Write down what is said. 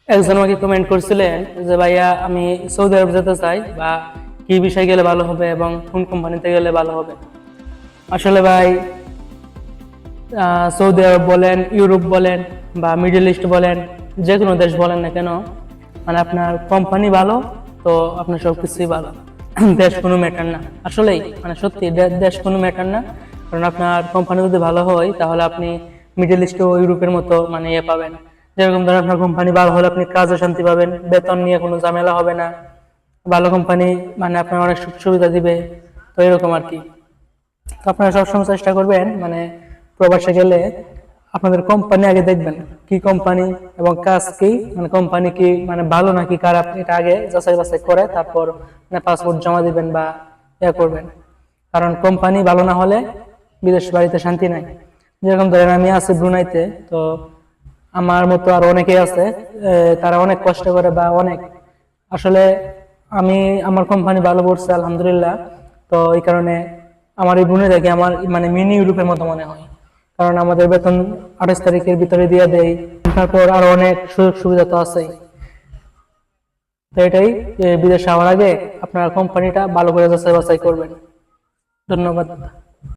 একজন আমাকে কমেন্ট করছিলেন যে ভাইয়া আমি সৌদি আরব যেতে চাই, বা কি বিষয় গেলে ভালো হবে এবং কোন কোম্পানিতে গেলে ভালো হবে। আসলে ভাই, সৌদি আরব বলেন, ইউরোপ বলেন, বা মিডল ইস্ট বলেন, যে কোনো দেশ বলেন না কেন, মানে আপনার কোম্পানি ভালো তো আপনার সবকিছুই ভালো। দেশ কোনো ম্যাটার না। আসলেই মানে সত্যি দেশ কোনো ম্যাটার না। কারণ আপনার কোম্পানি যদি ভালো হয় তাহলে আপনি মিডল ইস্ট ও ইউরোপের মতো মানে ইয়ে পাবেন। যেরকম ধরেন আপনার কোম্পানি ভালো হলে আপনি কাজে শান্তি পাবেন, বেতন নিয়ে কোনো ঝামেলা হবে না, ভালো কোম্পানি মানে আপনার অনেক সুখ সুবিধা দিবে। তো এরকম আর কি। তো আপনারা সবসময় চেষ্টা করবেন মানে প্রবাসে গেলে আপনাদের কোম্পানি আগে দেখবেন, কি কোম্পানি এবং কাজ কি, মানে কোম্পানি কি মানে ভালো নাকি খারাপ, এটা আগে যাচাই বাছাই করে তারপর মানে পাসপোর্ট জমা দিবেন বা ইয়ে করবেন। কারণ কোম্পানি ভালো না হলে বিদেশ বাড়িতে শান্তি নাই। যেরকম ধরেন আমি আছি ব্রুনাইতে, তো আমার মতো আর অনেকেই আছে, তারা অনেক কষ্ট করে বা অনেক আসলে আমি আমার কোম্পানি ভালো করছে আলহামদুলিল্লাহ। তো এই কারণে আমার এই বোনে দেখে আমার মানে মিনি ইউরোপের মতো মনে হয়। কারণ আমাদের বেতন 28 তারিখের ভিতরে দিয়ে দেয়, তারপর আরো অনেক সুযোগ সুবিধা তো আছেই। তো এটাই, বিদেশে যাওয়ার আগে আপনার কোম্পানিটা ভালো করে যাচাই বাছাই করবেন। ধন্যবাদ।